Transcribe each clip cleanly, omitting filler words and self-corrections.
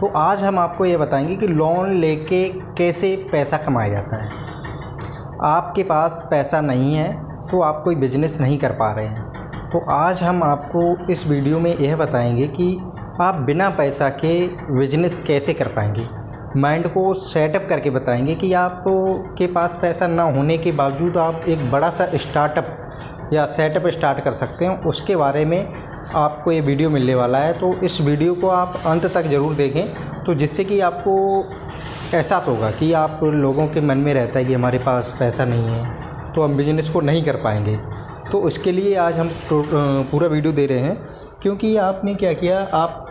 तो आज हम आपको ये बताएंगे कि लोन लेके कैसे पैसा कमाया जाता है। आपके पास पैसा नहीं है तो आप कोई बिजनेस नहीं कर पा रहे हैं, तो आज हम आपको इस वीडियो में यह बताएंगे कि आप बिना पैसा के बिजनेस कैसे कर पाएंगे। माइंड को सेटअप करके बताएंगे कि आप के पास पैसा ना होने के बावजूद आप एक बड़ा सा स्टार्टअप या सेटअप स्टार्ट कर सकते हैं। उसके बारे में आपको ये वीडियो मिलने वाला है, तो इस वीडियो को आप अंत तक ज़रूर देखें, तो जिससे कि आपको एहसास होगा कि आप लोगों के मन में रहता है कि हमारे पास पैसा नहीं है तो हम बिज़नेस को नहीं कर पाएंगे। तो उसके लिए आज हम पूरा वीडियो दे रहे हैं, क्योंकि आपने क्या किया, आप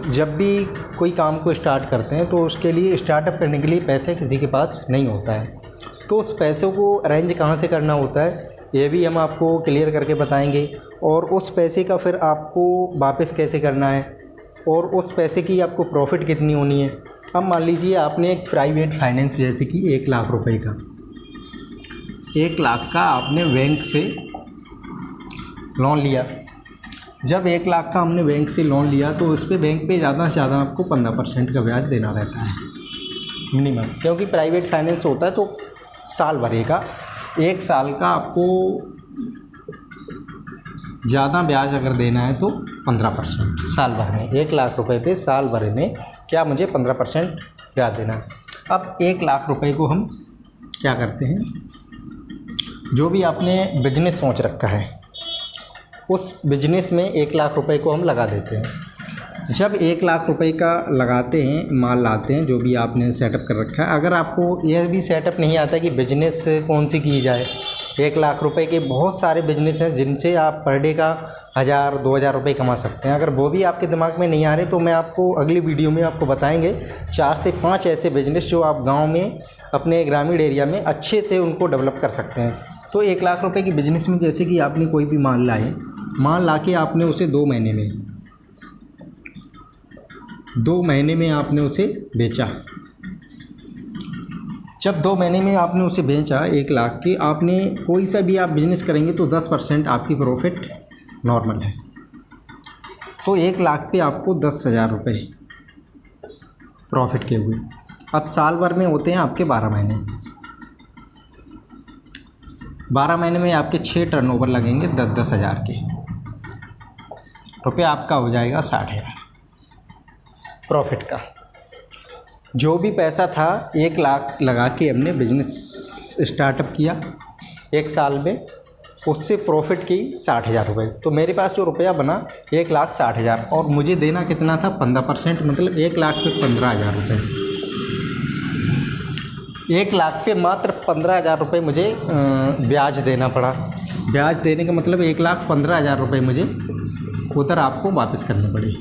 जब भी कोई काम को स्टार्ट करते हैं तो उसके लिए स्टार्टअप करने के लिए पैसे किसी के पास नहीं होता है, तो उस पैसों को अरेंज कहाँ से करना होता है ये भी हम आपको क्लियर करके बताएंगे, और उस पैसे का फिर आपको वापस कैसे करना है और उस पैसे की आपको प्रॉफिट कितनी होनी है। अब मान लीजिए आपने एक प्राइवेट फाइनेंस जैसे कि 1 लाख रुपए का 1 लाख का आपने बैंक से लोन लिया। जब 1 लाख का हमने बैंक से लोन लिया तो उस पर बैंक पे ज़्यादा से ज़्यादा आपको 15% का ब्याज देना रहता है मिनिमम, क्योंकि प्राइवेट फाइनेंस होता है तो साल भरेगा। 1 साल का आपको ज़्यादा ब्याज अगर देना है तो 15% साल भर में। 1 लाख रुपए पे साल भर में क्या मुझे 15% ब्याज देना है। अब 1 लाख रुपए को हम क्या करते हैं, जो भी आपने बिजनेस सोच रखा है उस बिजनेस में 1 लाख रुपए को हम लगा देते हैं। जब 1 लाख रुपए का लगाते हैं, माल लाते हैं, जो भी आपने सेटअप कर रखा है। अगर आपको यह भी सेटअप नहीं आता कि बिजनेस कौन सी की जाए, 1 लाख रुपए के बहुत सारे बिजनेस हैं जिनसे आप पर डे का 1000-2000 रुपये कमा सकते हैं। अगर वो भी आपके दिमाग में नहीं आ रहे तो मैं आपको अगली वीडियो में आपको बताएंगे 4 से 5 ऐसे बिजनेस जो आप गांव में अपने ग्रामीण एरिया में अच्छे से उनको डेवलप कर सकते हैं। तो 1 लाख रुपए की बिजनेस में जैसे कि आपने कोई भी माल लाए, माल ला के आपने उसे 2 महीने में आपने उसे बेचा। जब 2 महीने में आपने उसे बेचा 1 लाख की, आपने कोई सा भी आप बिज़नेस करेंगे तो 10% आपकी प्रॉफिट नॉर्मल है। तो 1 लाख पे आपको 10,000 रुपये प्रॉफिट के हुए। अब साल भर में होते हैं आपके 12 महीने। 12 महीने में आपके 6 टर्नओवर लगेंगे 10-10 हज़ार के रुपये, आपका हो जाएगा 60,000 प्रॉफिट का। जो भी पैसा था 1 लाख लगा के हमने बिजनेस स्टार्टअप किया 1 साल में, उससे प्रॉफिट की 60,000 रुपये। तो मेरे पास जो रुपया बना 1,60,000, और मुझे देना कितना था 15%, मतलब 1 लाख पे 15,000 रुपये। 1 लाख पे मात्र 15,000 रुपये मुझे ब्याज देना पड़ा। ब्याज देने का मतलब 1,15,000 रुपये मुझे उधर आपको वापस करने पड़े।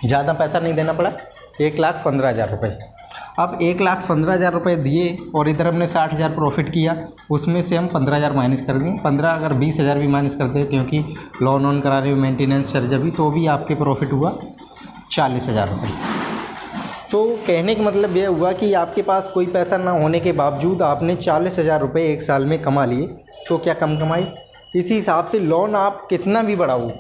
ज़्यादा पैसा नहीं देना पड़ा, 1,15,000 रुपये। अब 1,15,000 रुपये दिए और इधर हमने 60,000 प्रॉफिट किया, उसमें से हम 15,000 माइनस कर देंगे। 15 अगर 20,000 भी माइनस करते हैं, क्योंकि लोन वोन करा रहे हो, मेंटेनेंस चार्ज भी, तो भी आपके प्रॉफिट हुआ 40,000 रुपये। तो कहने का मतलब यह हुआ कि आपके पास कोई पैसा ना होने के बावजूद आपने 40,000 रुपये 1 साल में कमा लिए, तो क्या कम कमाए। इसी हिसाब से लोन आप कितना भी बढ़ाओ,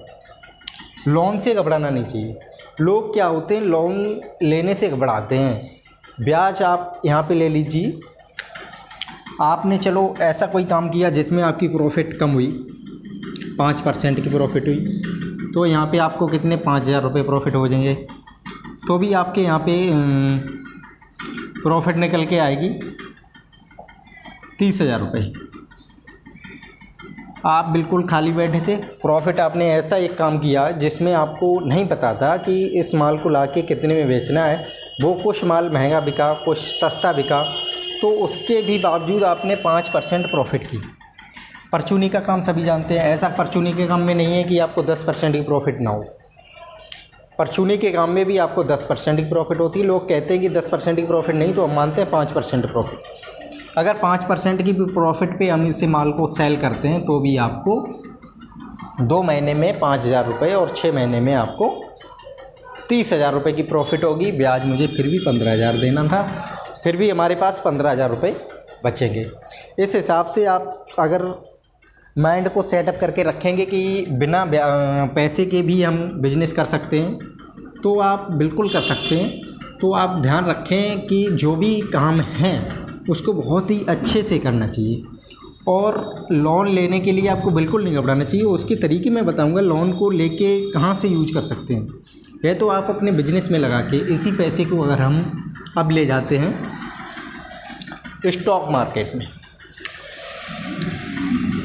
लोन से घबराना नहीं चाहिए। लोग क्या होते हैं, लोन लेने से घबराते हैं। ब्याज आप यहाँ पे ले लीजिए। आपने चलो ऐसा कोई काम किया जिसमें आपकी प्रॉफिट कम हुई, 5% की प्रॉफिट हुई, तो यहाँ पे आपको कितने 5,000 रुपये प्रॉफिट हो जाएंगे। तो भी आपके यहाँ पे प्रॉफिट निकल के आएगी 30,000 रुपये। आप बिल्कुल खाली बैठे थे, प्रॉफिट आपने ऐसा एक काम किया जिसमें आपको नहीं पता था कि इस माल को लाके कितने में बेचना है। वो कुछ माल महंगा बिका, कुछ सस्ता बिका, तो उसके भी बावजूद आपने 5% प्रॉफिट की। परचूनी का काम सभी जानते हैं, ऐसा परचूनी के काम में नहीं है कि आपको 10% की प्रॉफिट ना हो। परचूनी के काम में भी आपको 10% की प्रॉफिट होती है। लोग कहते हैं कि 10% की प्रॉफिट नहीं, तो हम मानते हैं 5% प्रॉफिट। अगर 5% की भी प्रॉफिट पे हम इसे माल को सेल करते हैं तो भी आपको 2 महीने में 5,000 रुपये और 6 महीने में आपको 30,000 रुपये की प्रॉफिट होगी। ब्याज मुझे फिर भी 15,000 देना था, फिर भी हमारे पास 15,000 रुपये बचेंगे। इस हिसाब से आप अगर माइंड को सेटअप करके रखेंगे कि बिना पैसे के भी हम बिजनेस कर सकते हैं, तो आप बिल्कुल कर सकते हैं। तो आप ध्यान रखें कि जो भी काम है उसको बहुत ही अच्छे से करना चाहिए, और लोन लेने के लिए आपको बिल्कुल नहीं घबराना चाहिए। उसके तरीके मैं बताऊंगा लोन को लेके कहाँ से यूज कर सकते हैं। यह तो आप अपने बिजनेस में लगा के इसी पैसे को अगर हम अब ले जाते हैं स्टॉक मार्केट में,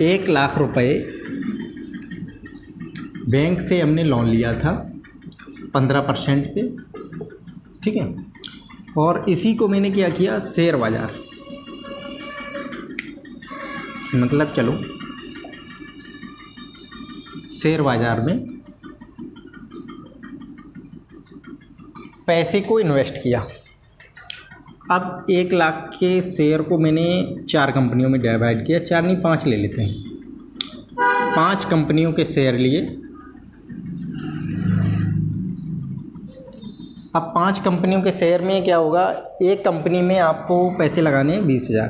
1 लाख रुपए बैंक से हमने लोन लिया था 15% पे, ठीक है। और इसी को मैंने क्या किया, शेयर बाज़ार, मतलब चलो शेयर बाज़ार में पैसे को इन्वेस्ट किया। अब 1 लाख के शेयर को मैंने 4 कंपनियों में डिवाइड किया, 4 नहीं 5 ले लेते हैं। 5 कंपनियों के शेयर लिए। अब 5 कंपनियों के शेयर में क्या होगा, एक कंपनी में आपको पैसे लगाने हैं 20,000,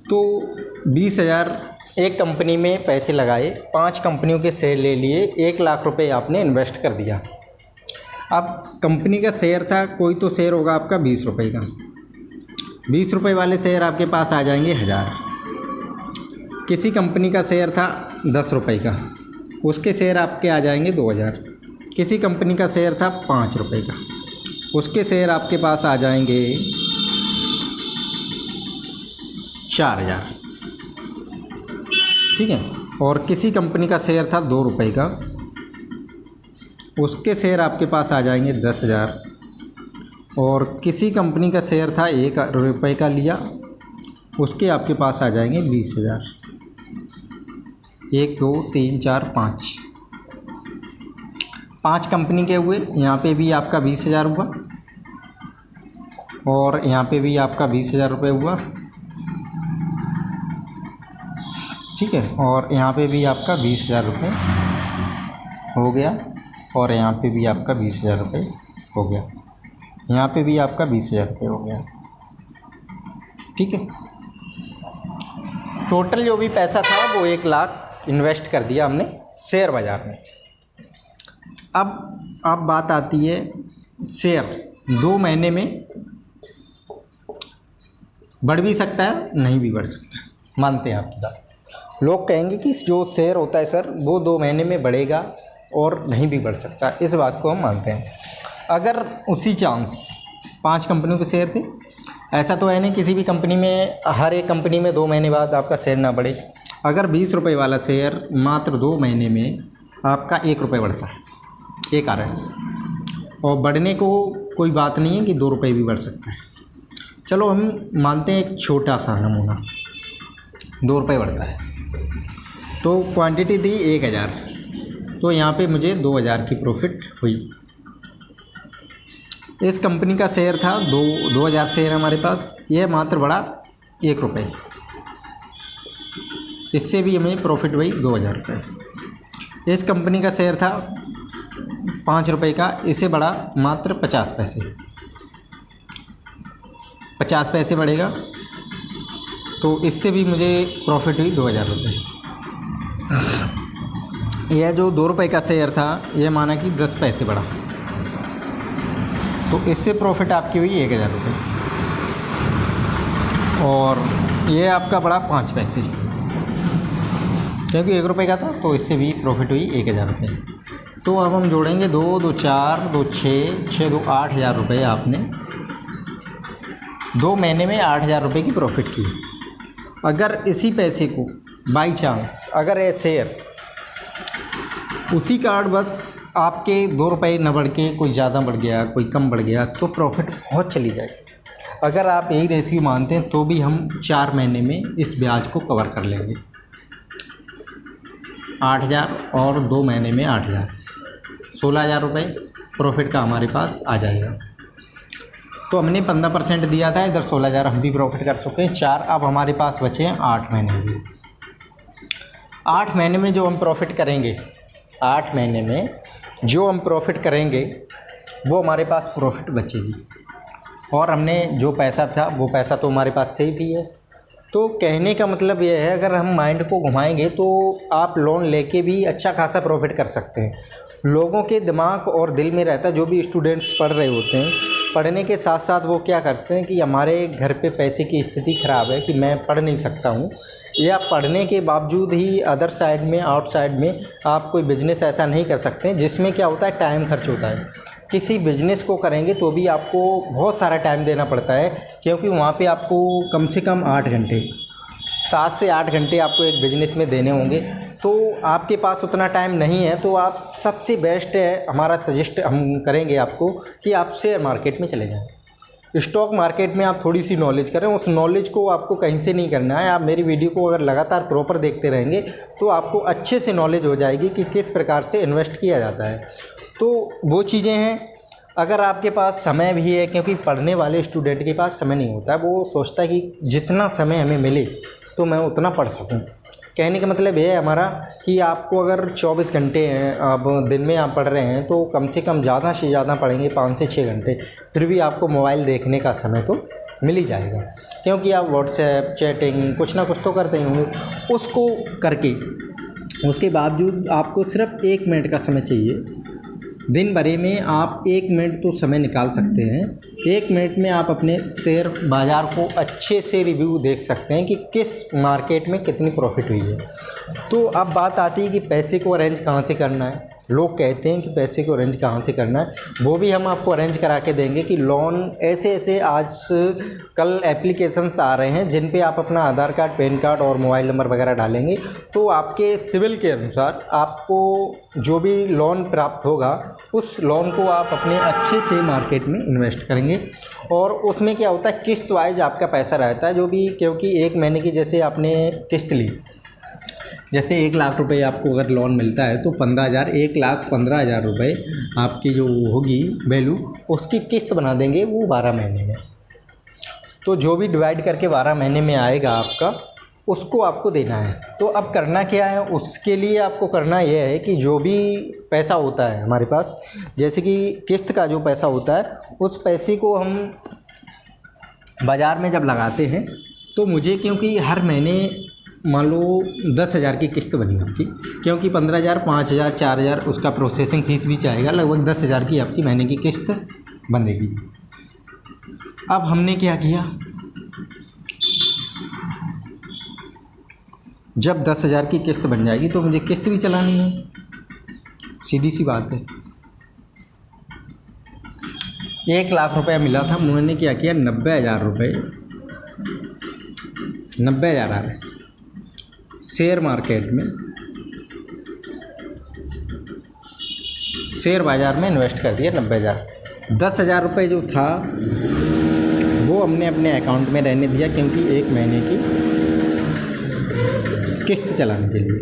तो 20,000 एक कंपनी में पैसे लगाए, 5 कंपनियों के शेयर ले लिए, 1 लाख रुपए आपने इन्वेस्ट कर दिया। अब कंपनी का शेयर था, कोई तो शेयर होगा आपका 20 रुपये का, 20 रुपये वाले शेयर आपके पास आ जाएंगे 1000। किसी कंपनी का शेयर था 10 रुपये का, उसके शेयर आपके आ जाएंगे 2000। किसी कंपनी का शेयर था 5 रुपये का, उसके शेयर आपके पास आ जाएंगे 4000, ठीक है। और किसी कंपनी का शेयर था 2 रुपये का, उसके शेयर आपके पास आ जाएंगे 10,000। और किसी कंपनी का शेयर था 1 रुपये का लिया, उसके आपके पास आ जाएंगे 20,000। 1 2 3 4 5 कंपनी के हुए। यहाँ पे भी आपका 20,000 हुआ, और यहाँ पे भी आपका 20,000 रुपये हुआ, ठीक है। और यहाँ पे भी आपका 20,000 रुपये हो गया, और यहाँ पे भी आपका 20,000 रुपये हो गया, यहाँ पे भी आपका 20,000 रुपये हो गया, ठीक है। टोटल जो भी पैसा था वो 1 लाख इन्वेस्ट कर दिया हमने शेयर बाज़ार में। अब बात आती है शेयर 2 महीने में बढ़ भी सकता है, नहीं भी बढ़ सकता है, मानते हैं आपकी बात। लोग कहेंगे कि जो शेयर होता है सर वो 2 महीने में बढ़ेगा और नहीं भी बढ़ सकता, इस बात को हम मानते हैं। अगर उसी चांस 5 कंपनियों के शेयर थे, ऐसा तो है नहीं किसी भी कंपनी में हर एक कंपनी में 2 महीने बाद आपका शेयर ना बढ़े। अगर 20 रुपये वाला शेयर मात्र 2 महीने में आपका 1 रुपये बढ़ता है, 1 RS, और बढ़ने को कोई बात नहीं है कि 2 रुपये भी बढ़ सकता है। चलो हम मानते हैं एक छोटा सा नमूना, 2 रुपये बढ़ता है, तो क्वांटिटी थी 1000, तो यहाँ पे मुझे 2000 की प्रॉफिट हुई। इस कंपनी का शेयर था 2000 शेयर हमारे पास, यह मात्र बढ़ा 1 रुपये, इससे भी हमें प्रॉफिट हुई 2000 रुपये। इस कंपनी का शेयर था 5 रुपये का, इसे बढ़ा मात्र 50 पैसे, 50 पैसे बढ़ेगा, तो इससे भी मुझे प्रॉफिट हुई 2000 रुपये। यह जो 2 रुपये का शेयर था यह माना कि 10 पैसे बढ़ा, तो इससे प्रॉफिट आपकी हुई 1000 रुपये। और ये आपका बढ़ा 5 पैसे, क्योंकि 1 रुपये का था, तो इससे भी प्रॉफिट हुई 1000 रुपये। तो अब हम जोड़ेंगे 2 2 4 2 6 6 2 8,000 रुपये आपने 2 महीने में 8,000 रुपये की प्रॉफिट की। अगर इसी पैसे को बाई चांस अगर ये शेयर्स उसी कार्ड बस आपके 2 रुपये न बढ़ के कोई ज़्यादा बढ़ गया, कोई कम बढ़ गया, तो प्रॉफिट बहुत चली जाएगी। अगर आप यही रेशियो मानते हैं तो भी हम 4 महीने में इस ब्याज को कवर कर लेंगे। 8,000 और 2 महीने में 8,000, 16,000 रुपये प्रॉफिट का हमारे पास आ जाएगा। तो हमने 15% दिया था, इधर 16,000 हम भी प्रॉफिट कर चुके हैं। 4 अब हमारे पास बचे हैं 8 महीने भी। 8 महीने में जो हम प्रॉफिट करेंगे, 8 महीने में जो हम प्रॉफिट करेंगे वो हमारे पास प्रॉफिट बचेगी। और हमने जो पैसा था वो पैसा तो हमारे पास सेव भी है, तो कहने का मतलब ये है, अगर हम माइंड को घुमाएंगे तो आप लोन लेके भी अच्छा खासा प्रॉफिट कर सकते हैं। लोगों के दिमाग और दिल में रहता है, जो भी स्टूडेंट्स पढ़ रहे होते हैं, पढ़ने के साथ साथ वो क्या करते हैं कि हमारे घर पे पैसे की स्थिति ख़राब है कि मैं पढ़ नहीं सकता हूँ, या पढ़ने के बावजूद ही अदर साइड में, आउटसाइड में आप कोई बिज़नेस ऐसा नहीं कर सकते जिसमें क्या होता है, टाइम खर्च होता है। किसी बिज़नेस को करेंगे तो भी आपको बहुत सारा टाइम देना पड़ता है, क्योंकि वहाँ पे आपको कम से कम 8 घंटे, 7 से 8 घंटे आपको एक बिज़नेस में देने होंगे। तो आपके पास उतना टाइम नहीं है, तो आप सबसे बेस्ट है, हमारा सजेस्ट हम करेंगे आपको कि आप शेयर मार्केट में चले जाएं। स्टॉक मार्केट में आप थोड़ी सी नॉलेज करें। उस नॉलेज को आपको कहीं से नहीं करना है। आप मेरी वीडियो को अगर लगातार प्रॉपर देखते रहेंगे तो आपको अच्छे से नॉलेज हो जाएगी कि किस प्रकार से इन्वेस्ट किया जाता है। तो वो चीज़ें हैं। अगर आपके पास समय भी है, क्योंकि पढ़ने वाले स्टूडेंट के पास समय नहीं होता, वो सोचता है कि जितना समय हमें मिले तो मैं उतना पढ़ सकूं। कहने का मतलब ये है हमारा कि आपको अगर 24 घंटे हैं, अब दिन में आप पढ़ रहे हैं, तो कम से कम ज़्यादा से ज़्यादा पढ़ेंगे 5 से 6 घंटे, फिर भी आपको मोबाइल देखने का समय तो मिल ही जाएगा, क्योंकि आप व्हाट्सएप, चैटिंग कुछ ना कुछ तो करते ही होंगे। उसको करके उसके बावजूद आपको सिर्फ 1 मिनट का समय चाहिए। दिन भर में आप 1 मिनट तो समय निकाल सकते हैं। 1 मिनट में आप अपने शेयर बाज़ार को अच्छे से रिव्यू देख सकते हैं कि किस मार्केट में कितनी प्रॉफिट हुई है। तो अब बात आती है कि पैसे को अरेंज कहाँ से करना है। लोग कहते हैं कि पैसे को अरेंज कहाँ से करना है, वो भी हम आपको अरेंज करा के देंगे कि लोन ऐसे ऐसे आज कल एप्लीकेशंस आ रहे हैं जिन पे आप अपना आधार कार्ड, पैन कार्ड और मोबाइल नंबर वगैरह डालेंगे, तो आपके सिविल के अनुसार आपको जो भी लोन प्राप्त होगा उस लोन को आप अपने अच्छे से मार्केट में इन्वेस्ट करेंगे। और उसमें क्या होता है, किस्त वाइज आपका पैसा रहता है जो भी, क्योंकि 1 महीने की जैसे आपने किस्त ली, जैसे 1 लाख रुपए आपको अगर लोन मिलता है तो 15,000, 1,15,000 रुपये आपकी जो होगी वैल्यू, उसकी किस्त बना देंगे वो 12 महीने में। तो जो भी डिवाइड करके 12 महीने में आएगा आपका, उसको आपको देना है। तो अब करना क्या है, उसके लिए आपको करना यह है कि जो भी पैसा होता है हमारे पास, जैसे कि किस्त का जो पैसा होता है, उस पैसे को हम बाज़ार में जब लगाते हैं तो मुझे, क्योंकि हर महीने मान लो 10,000 की किस्त बनी आपकी, क्योंकि 15,000, 5,000, 4,000 उसका प्रोसेसिंग फ़ीस भी चाहेगा, लगभग 10,000 की आपकी महीने की किस्त बनेगी। अब हमने क्या किया, जब 10,000 की किस्त बन जाएगी तो मुझे किस्त भी चलानी है, सीधी सी बात है। 1 लाख रुपये मिला था, मैंने क्या किया, 90,000 रुपये, 90,000 आ रहे शेयर मार्केट में, शेयर बाज़ार में इन्वेस्ट कर दिया 90,000। 10,000 रुपये जो था वो हमने अपने अकाउंट में रहने दिया, क्योंकि 1 महीने की किस्त चलाने के लिए।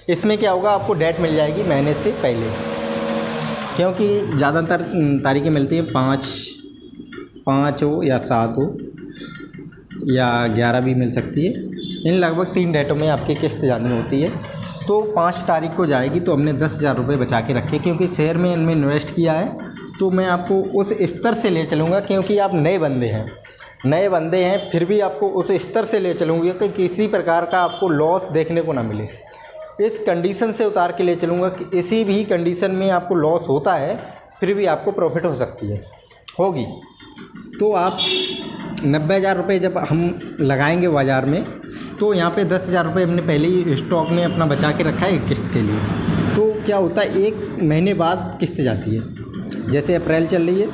इसमें क्या होगा, आपको डेट मिल जाएगी महीने से पहले, क्योंकि ज़्यादातर तारीखें मिलती हैं 5 हो या 7 हो या 11 भी मिल सकती है। इन लगभग 3 डेटों में आपकी किस्त जानी होती है। तो 5 तारीख को जाएगी, तो हमने 10,000 रुपये बचा के रखे, क्योंकि शेयर में इनमें इन्वेस्ट किया है। तो मैं आपको उस स्तर से ले चलूँगा, क्योंकि आप नए बंदे हैं, फिर भी आपको उस स्तर से ले चलूँगी कि किसी प्रकार का आपको लॉस देखने को ना मिले। इस कंडीशन से उतार के ले चलूँगा कि इसी भी कंडीशन में आपको लॉस होता है, फिर भी आपको प्रॉफिट हो सकती है, होगी। तो आप 90,000 रुपये जब हम लगाएंगे बाज़ार में, तो यहाँ पे 10,000 रुपये हमने पहले ही स्टॉक में अपना बचा के रखा है एक किस्त के लिए। तो क्या होता है, 1 महीने बाद किस्त जाती है। जैसे अप्रैल चल रही है,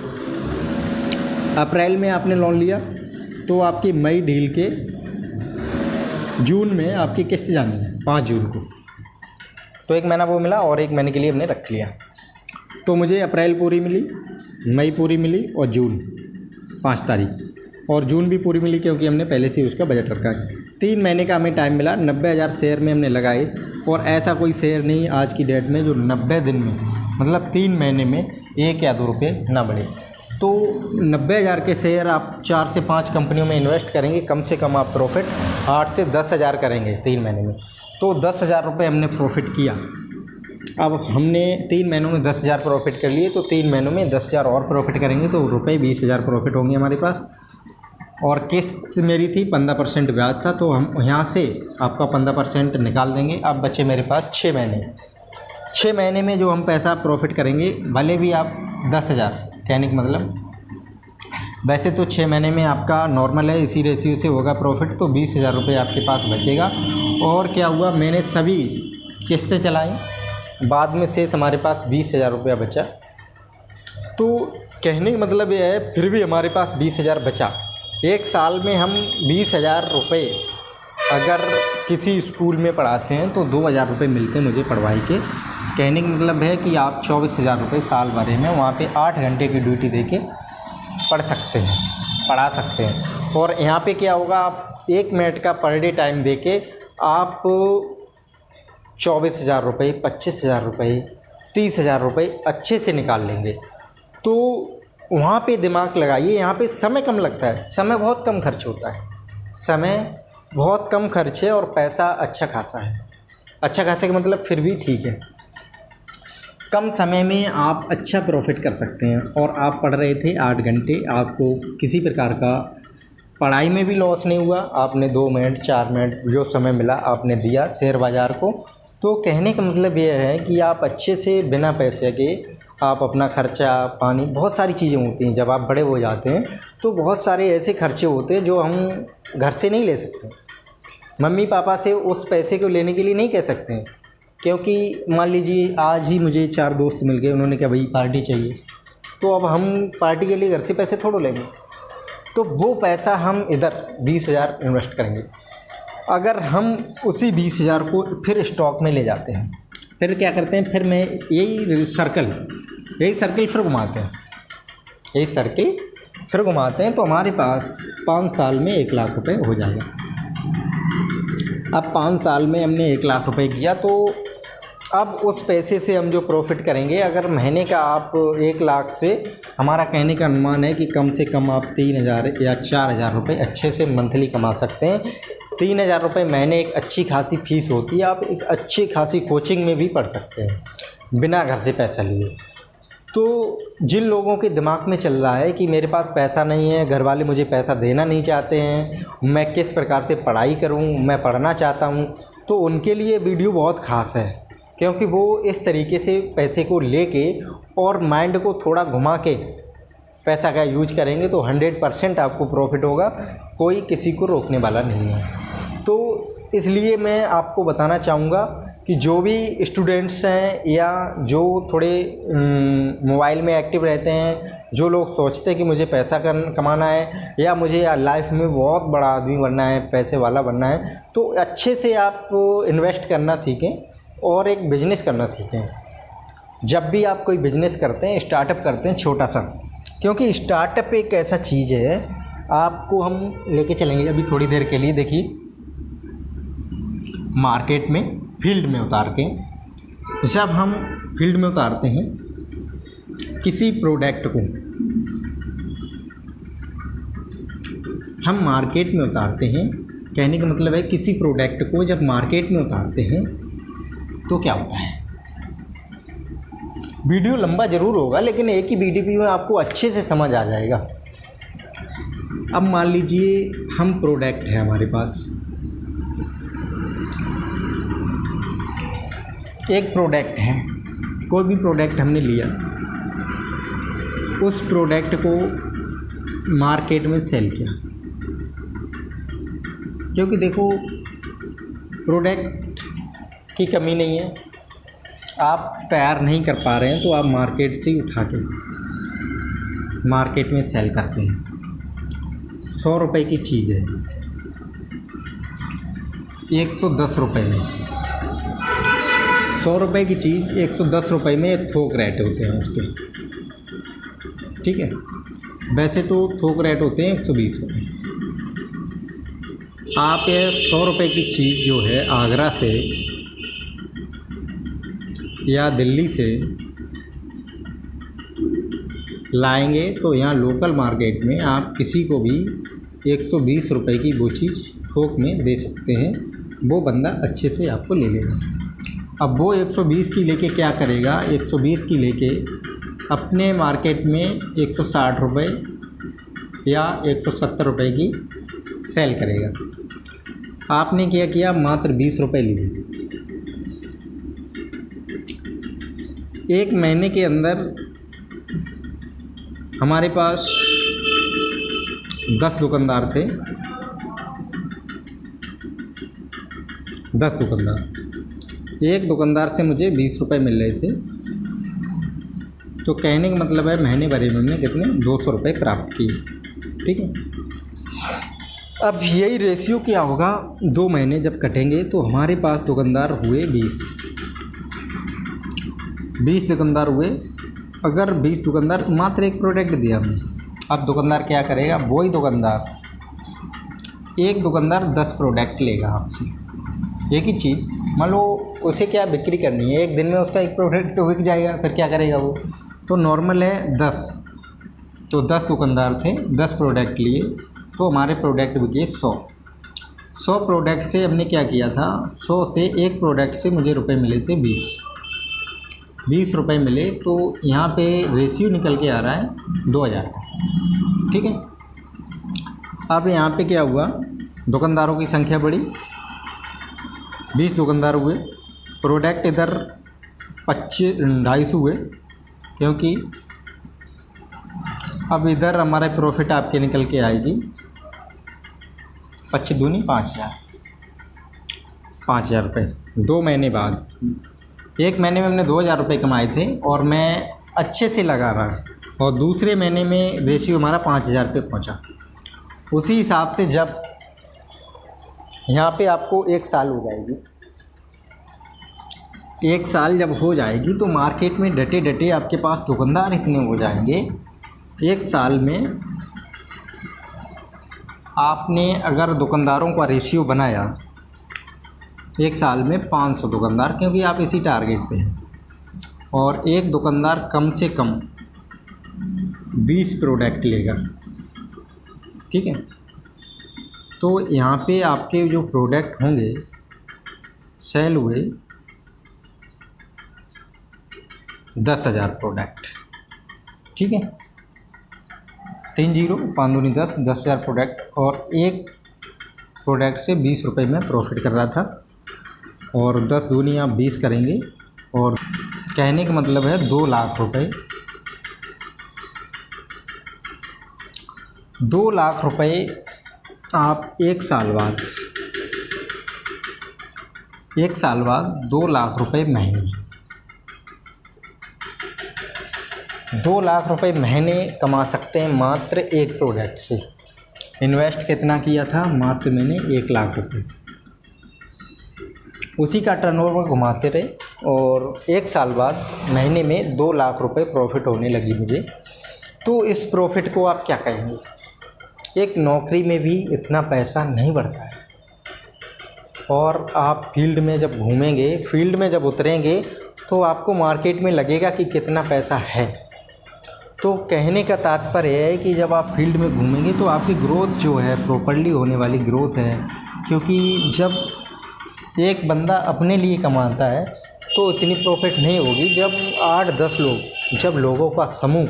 अप्रैल में आपने लोन लिया तो आपकी मई ढील के जून में आपकी किस्त जानी है 5 जून को। तो 1 महीना वो मिला और 1 महीने के लिए हमने रख लिया। तो मुझे अप्रैल पूरी मिली, मई पूरी मिली और जून 5 तारीख, और जून भी पूरी मिली, क्योंकि हमने पहले से उसका बजट रखा है। 3 महीने का हमें टाइम मिला। 90,000 शेयर में हमने लगाए, और ऐसा कोई शेयर नहीं आज की डेट में जो 90 दिन में, मतलब 3 महीने में 1 या 2 रुपये ना बढ़े। तो 90,000 के शेयर आप 4 से 5 कंपनियों में इन्वेस्ट करेंगे, कम से कम आप प्रॉफिट 8 से 10,000 करेंगे 3 महीने में। तो 10,000 रुपये हमने प्रॉफिट किया। अब हमने 3 महीनों में 10,000 प्रॉफिट कर लिए, तो 3 महीनों में 10,000 और प्रॉफिट करेंगे, तो रुपये 20,000 प्रॉफिट होंगे हमारे पास। और किस्त मेरी थी 15% ब्याज था, तो हम यहाँ से आपका 15% निकाल देंगे। अब बचे मेरे पास 6 महीने। 6 महीने में जो हम पैसा प्रॉफिट करेंगे, भले भी आप 10,000, कहने का मतलब वैसे तो 6 महीने में आपका नॉर्मल है, इसी रेशियो से होगा प्रॉफिट, तो 20,000 रुपये आपके पास बचेगा। और क्या हुआ, मैंने सभी किस्तें चलाई, बाद में शेष हमारे पास 20,000 रुपया बचा। तो कहने का मतलब ये है, फिर भी हमारे पास 20,000 बचा। एक साल में हम 20,000 रुपये अगर किसी स्कूल में पढ़ाते हैं तो 2,000 रुपये मिलते हैं मुझे पढ़वाई के। कहने का मतलब है कि आप 24,000 रुपये साल भरे में वहाँ पे 8 घंटे की ड्यूटी देके पढ़ सकते हैं, पढ़ा सकते हैं। और यहाँ पे क्या होगा, आप 1 मिनट का पर डे टाइम देके आप 24,000 रुपये, 25,000 रुपये, 30,000 रुपये अच्छे से निकाल लेंगे। तो वहाँ पे दिमाग लगाइए, यहाँ पे समय कम लगता है, समय बहुत कम खर्च होता है, समय बहुत कम खर्च है और पैसा अच्छा खासा है। अच्छा खासा का मतलब फिर भी ठीक है, कम समय में आप अच्छा प्रॉफिट कर सकते हैं। और आप पढ़ रहे थे 8 घंटे, आपको किसी प्रकार का पढ़ाई में भी लॉस नहीं हुआ। आपने 2 मिनट 4 मिनट जो समय मिला आपने दिया शेयर बाज़ार को। तो कहने का मतलब ये है कि आप अच्छे से बिना पैसे के आप अपना खर्चा पानी, बहुत सारी चीज़ें होती हैं। जब आप बड़े हो जाते हैं तो बहुत सारे ऐसे खर्चे होते हैं जो हम घर से नहीं ले सकते, मम्मी पापा से उस पैसे को लेने के लिए नहीं कह सकते हैं। क्योंकि मान लीजिए आज ही मुझे 4 दोस्त मिल गए, उन्होंने कहा भाई पार्टी चाहिए, तो अब हम पार्टी के लिए घर से पैसे थोड़ो लेंगे, तो वो पैसा हम इधर 20,000 इन्वेस्ट करेंगे। अगर हम उसी 20,000 को फिर स्टॉक में ले जाते हैं, फिर क्या करते हैं, फिर मैं यही सर्किल फिर घुमाते हैं, यही सर्किल फिर घुमाते हैं, तो हमारे पास 5 साल में 1 लाख रुपए हो जाएगा। अब 5 साल में हमने 1 लाख रुपए किया, तो अब उस पैसे से हम जो प्रॉफिट करेंगे, अगर महीने का आप 1 लाख से, हमारा कहने का अनुमान है कि कम से कम आप 3,000 या 4,000 रुपये अच्छे से मंथली कमा सकते हैं। 3,000 रुपये महीने एक अच्छी खासी फीस होती है। आप एक अच्छी खासी कोचिंग में भी पढ़ सकते हैं बिना घर से पैसा लिए। तो जिन लोगों के दिमाग में चल रहा है कि मेरे पास पैसा नहीं है, घर वाले मुझे पैसा देना नहीं चाहते हैं, मैं किस प्रकार से पढ़ाई करूं, मैं पढ़ना चाहता हूं, तो उनके लिए वीडियो बहुत ख़ास है। क्योंकि वो इस तरीके से पैसे को लेके और माइंड को थोड़ा घुमा के पैसा का यूज करेंगे तो 100% आपको प्रॉफिट होगा, कोई किसी को रोकने वाला नहीं है। तो इसलिए मैं आपको बताना चाहूँगा कि जो भी स्टूडेंट्स हैं या जो थोड़े मोबाइल में एक्टिव रहते हैं, जो लोग सोचते हैं कि मुझे पैसा कमाना है या मुझे लाइफ में बहुत बड़ा आदमी बनना है, पैसे वाला बनना है, तो अच्छे से आप इन्वेस्ट करना सीखें और एक बिज़नेस करना सीखें। जब भी आप कोई बिज़नेस करते हैं, स्टार्टअप करते हैं छोटा सा, क्योंकि स्टार्टअप एक ऐसा चीज़ है, आपको हम लेके चलेंगे अभी थोड़ी देर के लिए। देखिए, मार्केट में फील्ड में उतार के, जब हम फील्ड में उतारते हैं किसी प्रोडक्ट को, हम मार्केट में उतारते हैं, कहने का मतलब है किसी प्रोडक्ट को जब मार्केट में उतारते हैं तो क्या होता है। वीडियो लंबा ज़रूर होगा लेकिन एक ही वीडियो में आपको अच्छे से समझ आ जाएगा। अब मान लीजिए हम प्रोडक्ट है हमारे पास, एक प्रोडक्ट है, कोई भी प्रोडक्ट हमने लिया, उस प्रोडक्ट को मार्केट में सेल किया। क्योंकि देखो प्रोडक्ट की कमी नहीं है, आप तैयार नहीं कर पा रहे हैं तो आप मार्केट से उठा के मार्केट में सेल करते हैं। 100 रुपये की चीज़ है, 110 रुपये में, 100 रुपये की चीज़ 110 रुपये में थोक रेट होते हैं उसके, ठीक है। वैसे तो थोक रेट होते हैं 120 रुपये। आप ये 100 रुपये की चीज़ जो है आगरा से या दिल्ली से लाएंगे तो यहाँ लोकल मार्केट में आप किसी को भी 120 रुपये की वो चीज़ थोक में दे सकते हैं, वो बंदा अच्छे से आपको ले लेगा। अब वो 120 की लेके क्या करेगा, 120 की लेके अपने मार्केट में 160 रुपये या 170 रुपये की सेल करेगा। आपने क्या किया, मात्र 20 रुपये लिए। एक महीने के अंदर हमारे पास 10 दुकानदार थे, 10 दुकानदार। एक दुकानदार से मुझे 20 रुपये मिल रहे थे। तो कहने का मतलब है महीने भर में हमने कितने 200 रुपये प्राप्त किए। ठीक है। अब यही रेशियो क्या होगा, 2 महीने जब कटेंगे तो हमारे पास दुकानदार हुए 20 दुकानदार हुए। अगर 20 दुकानदार, मात्र एक प्रोडक्ट दिया हमने। अब दुकानदार क्या करेगा, वही दुकानदार, एक दुकानदार 10 प्रोडक्ट लेगा आपसे, एक ही चीज़। मान लो उसे क्या बिक्री करनी है, एक दिन में उसका एक प्रोडक्ट तो बिक जाएगा, फिर क्या करेगा वो। तो नॉर्मल है 10, तो 10 दुकानदार थे, 10 प्रोडक्ट लिए, तो हमारे प्रोडक्ट बिके 100 प्रोडक्ट से हमने क्या किया था, 100 से एक प्रोडक्ट से मुझे रुपए मिले थे 20 रुपये मिले। तो यहाँ पे रेशियो निकल के आ रहा है 2000 का। ठीक है। अब यहाँ पे क्या हुआ, दुकानदारों की संख्या बढ़ी, 20 दुकानदार हुए, प्रोडक्ट इधर 250 हुए, क्योंकि अब इधर हमारा प्रॉफिट आपके निकल के आएगी 25 दूनी 5000 रुपये 2 महीने बाद। एक महीने में हमने 2000 रुपये कमाए थे और मैं अच्छे से लगा रहा, और दूसरे महीने में रेशियो हमारा 5000 रुपये पहुँचा। उसी हिसाब से जब यहाँ पे आपको 1 साल हो जाएगी, 1 साल जब हो जाएगी तो मार्केट में डटे डटे आपके पास दुकानदार इतने हो जाएंगे। 1 साल में आपने अगर दुकानदारों का रेशियो बनाया, 1 साल में 500 दुकानदार, क्योंकि आप इसी टारगेट पे हैं, और एक दुकानदार कम से कम 20 प्रोडक्ट लेगा। ठीक है। तो यहाँ पे आपके जो प्रोडक्ट होंगे सेल हुए 10,000 प्रोडक्ट। ठीक है। 3 0 5 दूनी 10, 10,000 प्रोडक्ट, और एक प्रोडक्ट से 20 रुपये में प्रॉफिट कर रहा था, और 10 दूनी आप 20 करेंगे, और कहने का मतलब है 2 लाख रुपए, 2 लाख रुपए आप 1 साल बाद 2 लाख रुपए महीने, 2 लाख रुपए महीने कमा सकते हैं मात्र एक प्रोडक्ट से। इन्वेस्ट कितना किया था, मात्र मैंने 1 लाख रुपए, उसी का टर्नओवर घुमाते रहे, और 1 साल बाद महीने में 2 लाख रुपए प्रॉफिट होने लगी मुझे। तो इस प्रॉफिट को आप क्या कहेंगे। एक नौकरी में भी इतना पैसा नहीं बढ़ता है, और आप फील्ड में जब घूमेंगे, फील्ड में जब उतरेंगे, तो आपको मार्केट में लगेगा कि कितना पैसा है। तो कहने का तात्पर्य है कि जब आप फील्ड में घूमेंगे तो आपकी ग्रोथ जो है प्रॉपर्ली होने वाली ग्रोथ है, क्योंकि जब एक बंदा अपने लिए कमाता है तो इतनी प्रॉफिट नहीं होगी। जब 8-10 लोग, जब लोगों का समूह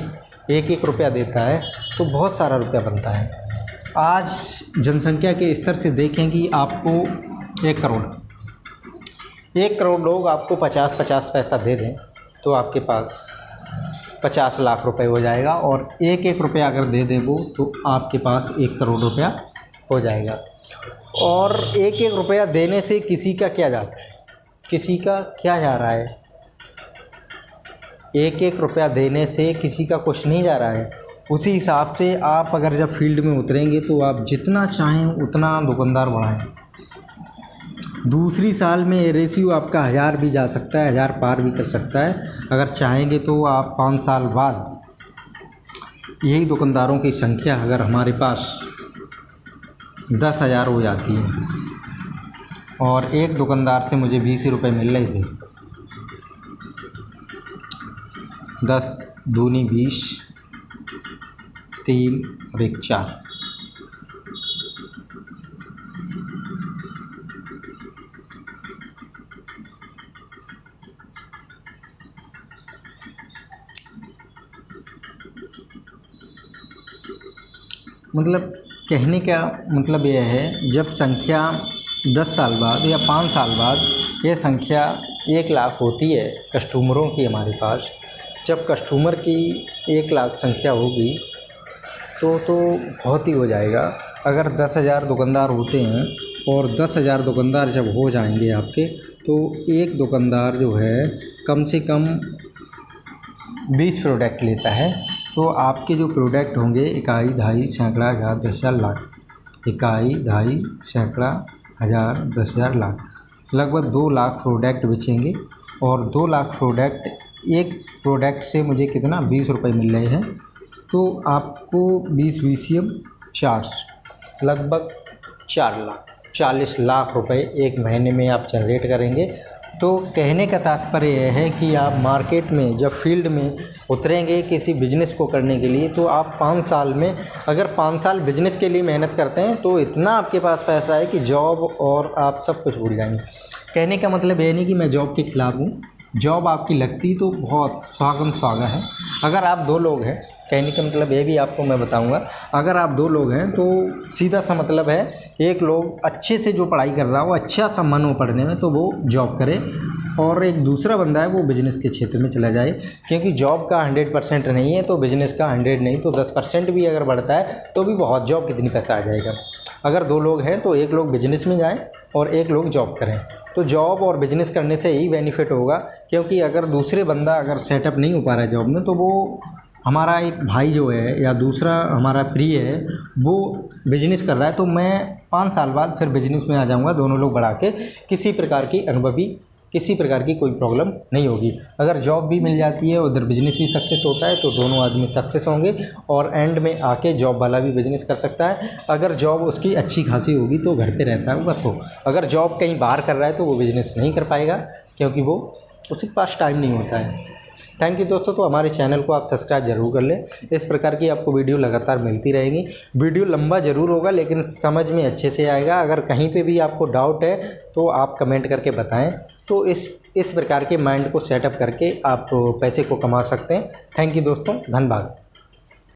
1-1 रुपया देता है तो बहुत सारा रुपया बनता है। आज जनसंख्या के स्तर से देखें कि आपको 1 करोड़ लोग आपको 50-50 पैसा दे दें तो आपके पास 50 लाख रुपए हो जाएगा, और 1-1 रुपया अगर दे दें वो, तो आपके पास 1 करोड़ रुपया हो जाएगा। और 1-1 रुपया देने से किसी का क्या जाता है, किसी का क्या जा रहा है। 1-1 रुपया देने से किसी का कुछ नहीं जा रहा है। उसी हिसाब से आप अगर जब फील्ड में उतरेंगे तो आप जितना चाहें उतना दुकानदार बढ़ाएं। दूसरी साल में रेशियो आपका 1000 भी जा सकता है, 1000 पार भी कर सकता है। अगर चाहेंगे तो आप 5 साल बाद यही दुकानदारों की संख्या अगर हमारे पास 10,000 हो जाती है, और एक दुकानदार से मुझे 20 रुपये मिल रहे थे, 10 दूनी 20, 3 और 1 4, मतलब कहने का मतलब यह है, जब संख्या 10 साल बाद या 5 साल बाद ये संख्या 1 लाख होती है कस्टमरों की हमारे पास, जब कस्टमर की 1 लाख संख्या होगी तो बहुत ही हो जाएगा। अगर 10,000 दुकानदार होते हैं और 10,000 दुकानदार जब हो जाएंगे आपके, तो एक दुकानदार जो है कम से कम 20 प्रोडक्ट लेता है। तो आपके जो प्रोडक्ट होंगे इकाई, दहाई, सैकड़ा, हज़ार, 10,000, लाख, इकाई, दहाई, सैकड़ा, हज़ार, 10,000, लाख, लगभग 2 लाख प्रोडक्ट बेचेंगे। और 2 लाख प्रोडक्ट, एक प्रोडक्ट से मुझे कितना 20 रुपये मिल रहे हैं, तो आपको 20 VCM 400, लगभग 40 लाख रुपए एक महीने में आप जनरेट करेंगे। तो कहने का तात्पर्य यह है कि आप मार्केट में जब फील्ड में उतरेंगे किसी बिज़नेस को करने के लिए, तो आप 5 साल में, अगर 5 साल बिज़नेस के लिए मेहनत करते हैं तो इतना आपके पास पैसा है कि जॉब और आप सब कुछ भूल जाएंगे। कहने का मतलब ये नहीं कि मैं जॉब के ख़िलाफ़ हूँ, जॉब आपकी लगती तो बहुत सुहागा है। अगर आप 2 लोग हैं, कहने का मतलब ये भी आपको मैं बताऊंगा, अगर आप 2 लोग हैं तो सीधा सा मतलब है, एक लोग अच्छे से जो पढ़ाई कर रहा हो, अच्छा सा मन हो पढ़ने में, तो वो जॉब करे, और एक दूसरा बंदा है वो बिज़नेस के क्षेत्र में चला जाए। क्योंकि जॉब का 100% नहीं है तो बिज़नेस का 100 नहीं तो 10% भी अगर बढ़ता है तो भी बहुत, जॉब कितनी पैसा आ जाएगा। अगर 2 लोग हैं तो एक लोग बिज़नेस में जाएँ और एक लोग जॉब करें, तो जॉब और बिज़नेस करने से यही बेनिफिट होगा। क्योंकि अगर दूसरे बंदा अगर सेटअप नहीं हो पा रहा है जॉब में, तो वो हमारा एक भाई जो है या दूसरा हमारा प्रिय है वो बिज़नेस कर रहा है, तो मैं 5 साल बाद फिर बिज़नेस में आ जाऊंगा, दोनों लोग बढ़ा के, किसी प्रकार की अनुभवी, किसी प्रकार की कोई प्रॉब्लम नहीं होगी। अगर जॉब भी मिल जाती है, उधर बिज़नेस भी सक्सेस होता है, तो दोनों आदमी सक्सेस होंगे और एंड में आके जॉब वाला भी बिज़नेस कर सकता है। अगर जॉब उसकी अच्छी खासी होगी तो घर पे रहता होगा, तो अगर जॉब कहीं बाहर कर रहा है तो वो बिज़नेस नहीं कर पाएगा, क्योंकि वो उसके पास टाइम नहीं होता है। थैंक यू दोस्तों। तो हमारे चैनल को आप सब्सक्राइब ज़रूर कर लें, इस प्रकार की आपको वीडियो लगातार मिलती रहेंगी। वीडियो लंबा ज़रूर होगा लेकिन समझ में अच्छे से आएगा। अगर कहीं पे भी आपको डाउट है तो आप कमेंट करके बताएं, तो इस प्रकार के माइंड को सेटअप करके आप पैसे को कमा सकते हैं। थैंक यू दोस्तों, धन्यवाद।